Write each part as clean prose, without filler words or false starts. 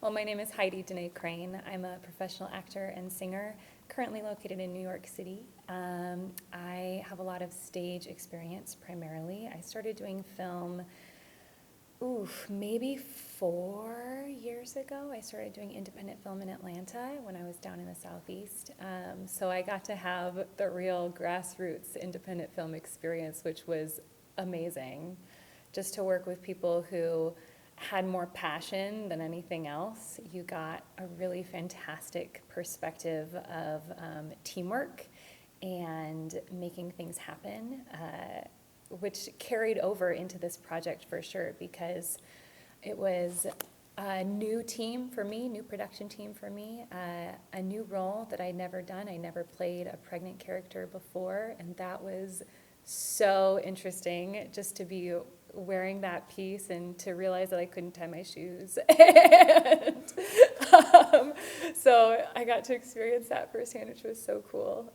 Well, my name is Heidi Danae Crane. I'm a professional actor and singer, currently located in New York City. I have a lot of stage experience primarily. I started doing film, maybe 4 years ago. I started doing independent film in Atlanta when I was down in the Southeast. So I got to have the real grassroots independent film experience, which was amazing. Just to work with people who had more passion than anything else. You got a really fantastic perspective of teamwork and making things happen, which carried over into this project for sure, because it was a new team for me, new production team for me, a new role that I'd never done. I never played a pregnant character before, and that was so interesting just to be wearing that piece and to realize that I couldn't tie my shoes. And, so I got to experience that firsthand, which was so cool.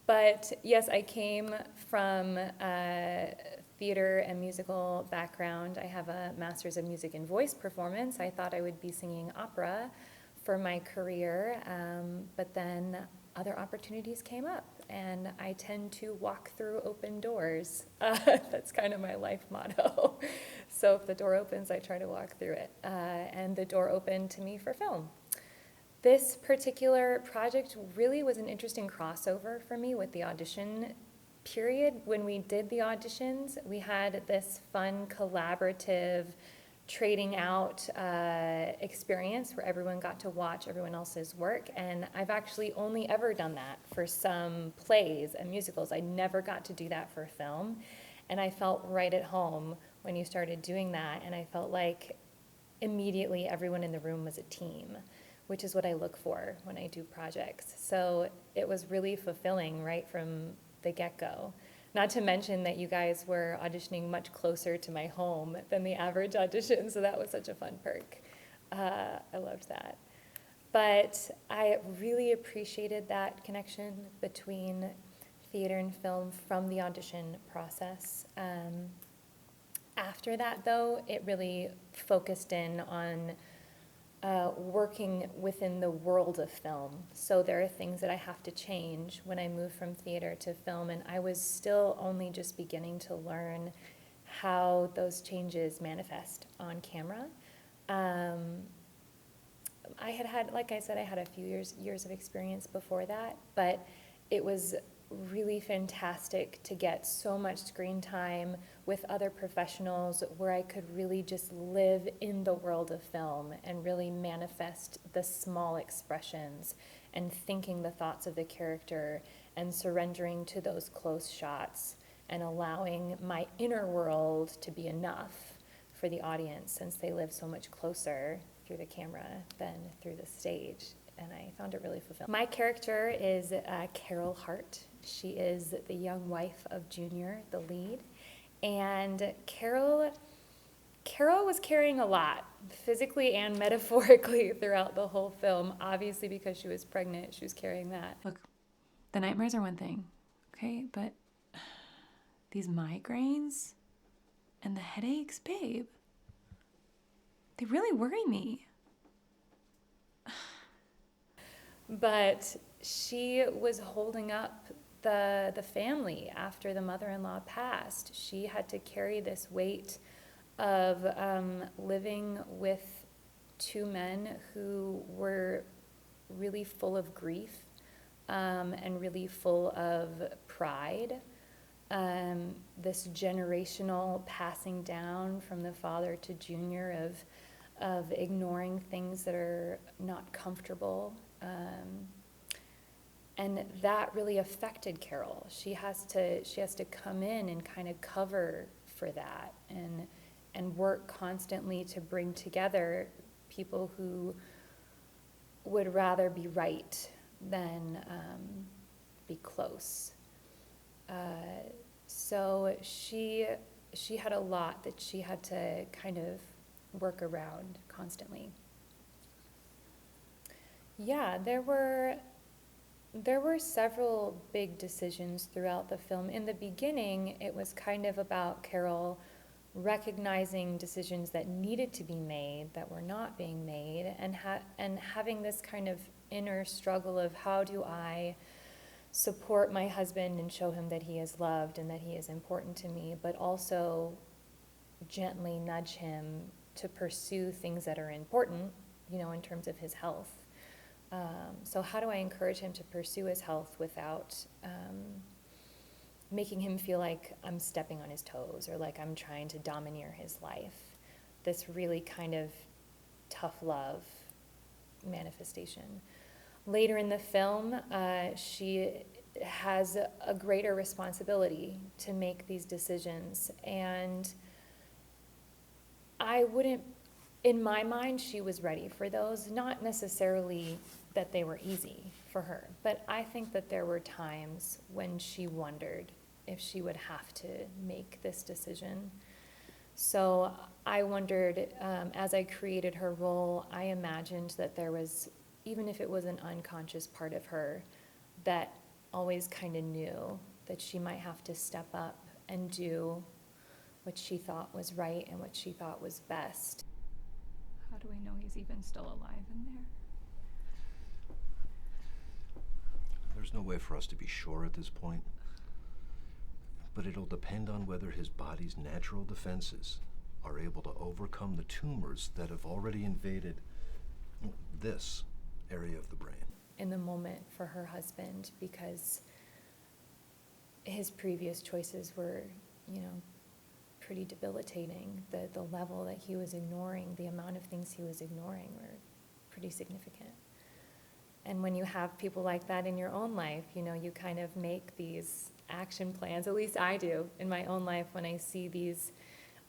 But yes, I came from a theater and musical background. I have a master's of music and voice performance. I thought I would be singing opera for my career, but then other opportunities came up, and I tend to walk through open doors. That's kind of my life motto. So if the door opens, I try to walk through it. And the door opened to me for film. This particular project really was an interesting crossover for me with the audition period. When we did the auditions, we had this fun collaborative trading out experience where everyone got to watch everyone else's work, and I've actually only ever done that for some plays and musicals. I never got to do that for film, and I felt right at home when you started doing that, and I felt like immediately everyone in the room was a team, which is what I look for when I do projects. So it was really fulfilling right from the get-go. Not to mention that you guys were auditioning much closer to my home than the average audition, so that was such a fun perk. I loved that. But I really appreciated that connection between theater and film from the audition process. After that, though, it really focused in on working within the world of film. So there are things that I have to change when I move from theater to film, and I was still only just beginning to learn how those changes manifest on camera. I had, like I said, I had a few years of experience before that, but it was really fantastic to get so much screen time with other professionals where I could really just live in the world of film and really manifest the small expressions and thinking the thoughts of the character and surrendering to those close shots and allowing my inner world to be enough for the audience, since they live so much closer through the camera than through the stage. And I found it really fulfilling. My character is Carole Hart. She is the young wife of Junior, the lead. And Carole was carrying a lot, physically and metaphorically, throughout the whole film. Obviously, because she was pregnant, she was carrying that. Look, the nightmares are one thing, okay? But these migraines and the headaches, babe, they really worry me. But she was holding up the family after the mother-in-law passed. She had to carry this weight of living with two men who were really full of grief and really full of pride. This generational passing down from the father to Junior of ignoring things that are not comfortable. And that really affected Carole. She has to come in and kind of cover for that and work constantly to bring together people who would rather be right than be close. So she had a lot that she had to kind of work around constantly. Yeah, there were several big decisions throughout the film. In the beginning, it was kind of about Carole recognizing decisions that needed to be made that were not being made, and having this kind of inner struggle of how do I support my husband and show him that he is loved and that he is important to me, but also gently nudge him to pursue things that are important, in terms of his health. So how do I encourage him to pursue his health without making him feel like I'm stepping on his toes or like I'm trying to domineer his life? This really kind of tough love manifestation. Later in the film, she has a greater responsibility to make these decisions, and in my mind, she was ready for those, not necessarily that they were easy for her, but I think that there were times when she wondered if she would have to make this decision. So I wondered, as I created her role, I imagined that there was, even if it was an unconscious part of her, that always kind of knew that she might have to step up and do what she thought was right and what she thought was best. How do we know he's even still alive in there? There's no way for us to be sure at this point. But it'll depend on whether his body's natural defenses are able to overcome the tumors that have already invaded this area of the brain. In the moment for her husband, because his previous choices were, pretty debilitating. The level that he was ignoring, the amount of things he was ignoring were pretty significant. And when you have people like that in your own life, you kind of make these action plans, at least I do in my own life, when I see these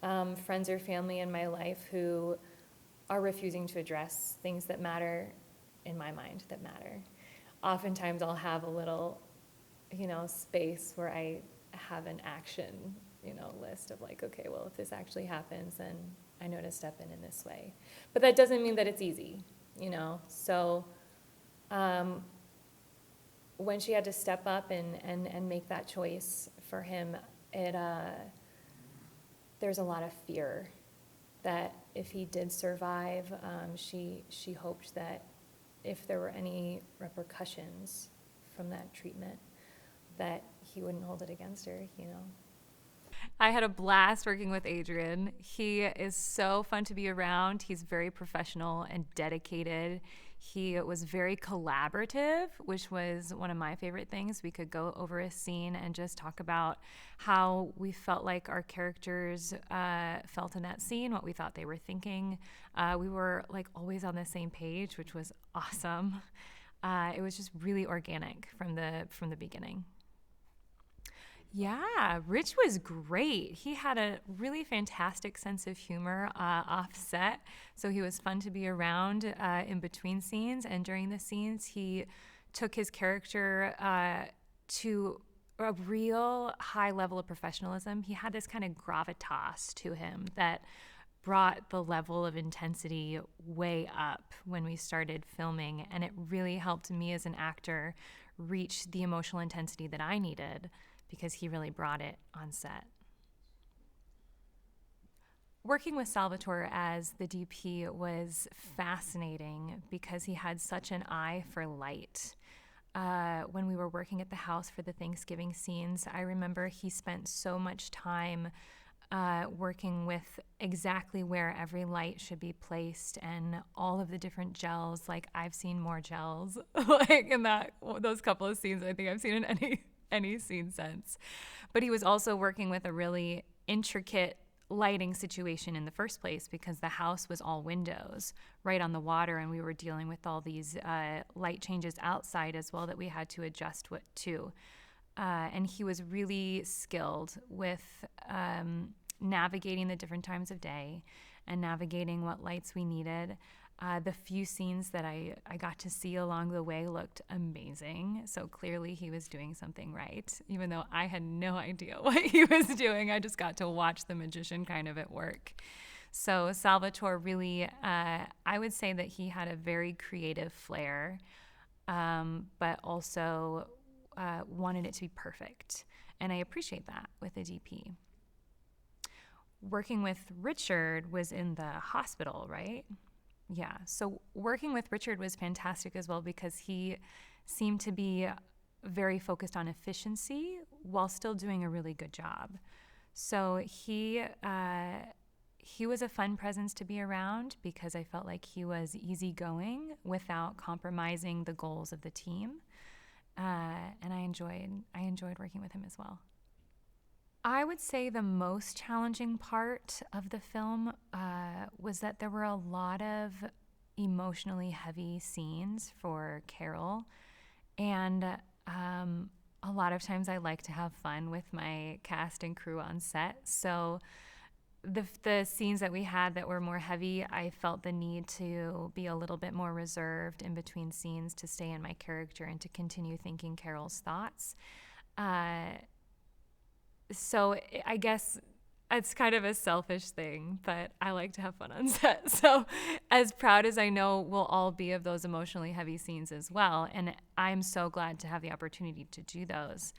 friends or family in my life who are refusing to address things that matter in my mind, that matter. Oftentimes I'll have a little, space where I have an action, list of like, okay, well, if this actually happens, then I know to step in this way. But that doesn't mean that it's easy, So when she had to step up and make that choice for him, there's a lot of fear that if he did survive, she hoped that if there were any repercussions from that treatment, that he wouldn't hold it against her, I had a blast working with Adrian. He is so fun to be around. He's very professional and dedicated. He was very collaborative, which was one of my favorite things. We could go over a scene and just talk about how we felt like our characters felt in that scene, what we thought they were thinking. We were like always on the same page, which was awesome. It was just really organic from the beginning. Yeah, Rich was great. He had a really fantastic sense of humor off set, so he was fun to be around in between scenes, and during the scenes he took his character to a real high level of professionalism. He had this kind of gravitas to him that brought the level of intensity way up when we started filming, and it really helped me as an actor reach the emotional intensity that I needed, because he really brought it on set. Working with Salvatore as the DP was fascinating because he had such an eye for light. When we were working at the house for the Thanksgiving scenes, I remember he spent so much time working with exactly where every light should be placed and all of the different gels. Like, I've seen more gels like in those couple of scenes I think I've seen in any scene since. But he was also working with a really intricate lighting situation in the first place, because the house was all windows right on the water, and we were dealing with all these light changes outside as well that we had to adjust to. And he was really skilled with navigating the different times of day and navigating what lights we needed. The few scenes that I got to see along the way looked amazing. So clearly he was doing something right, even though I had no idea what he was doing. I just got to watch the magician kind of at work. So Salvatore really, I would say that he had a very creative flair, but also wanted it to be perfect. And I appreciate that with a DP. working with Richard was in the hospital, right? Yeah. So working with Richard was fantastic as well because he seemed to be very focused on efficiency while still doing a really good job. So he was a fun presence to be around because I felt like he was easygoing without compromising the goals of the team, and I enjoyed working with him as well. I would say the most challenging part of the film was that there were a lot of emotionally heavy scenes for Carole, and a lot of times I like to have fun with my cast and crew on set. So the scenes that we had that were more heavy, I felt the need to be a little bit more reserved in between scenes to stay in my character and to continue thinking Carole's thoughts. So I guess it's kind of a selfish thing, but I like to have fun on set. So as proud as I know we'll all be of those emotionally heavy scenes as well, and I'm so glad to have the opportunity to do those.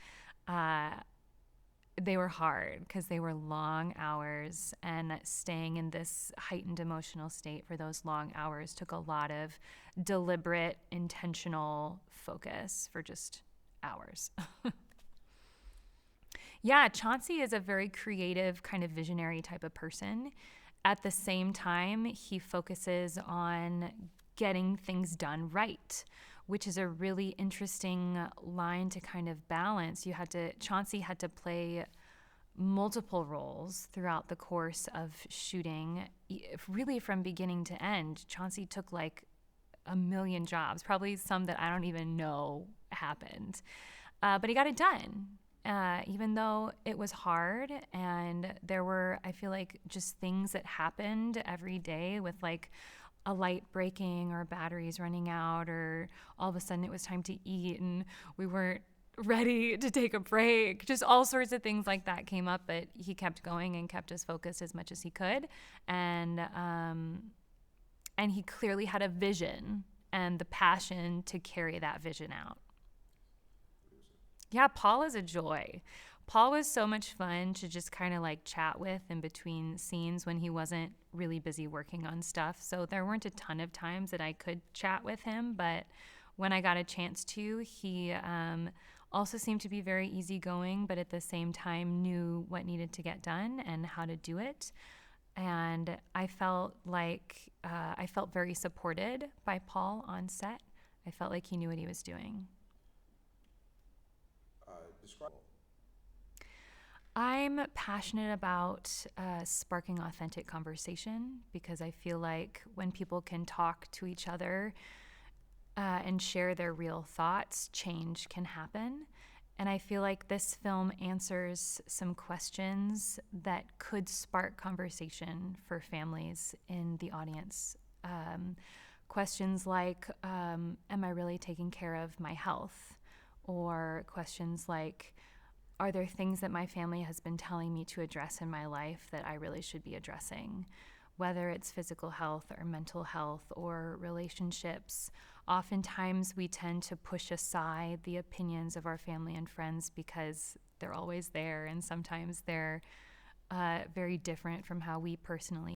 They were hard because they were long hours, and staying in this heightened emotional state for those long hours took a lot of deliberate, intentional focus for just hours. Yeah, Chauncey is a very creative, kind of visionary type of person. At the same time, he focuses on getting things done right, which is a really interesting line to kind of balance. Chauncey had to play multiple roles throughout the course of shooting, really from beginning to end. Chauncey took like a million jobs, probably some that I don't even know happened. But he got it done. Even though it was hard, and there were, I feel like, just things that happened every day with like a light breaking or batteries running out, or all of a sudden it was time to eat and we weren't ready to take a break. Just all sorts of things like that came up, but he kept going and kept us focused as much as he could. And he clearly had a vision and the passion to carry that vision out. Yeah, Paul is a joy. Paul was so much fun to just kind of like chat with in between scenes when he wasn't really busy working on stuff. So there weren't a ton of times that I could chat with him, but when I got a chance to, he also seemed to be very easygoing, but at the same time knew what needed to get done and how to do it. And I felt like I felt very supported by Paul on set. I felt like he knew what he was doing. I'm passionate about sparking authentic conversation because I feel like when people can talk to each other and share their real thoughts, change can happen. And I feel like this film answers some questions that could spark conversation for families in the audience. Questions like, am I really taking care of my health? Or questions like, are there things that my family has been telling me to address in my life that I really should be addressing? Whether it's physical health or mental health or relationships, oftentimes we tend to push aside the opinions of our family and friends because they're always there, and sometimes they're very different from how we personally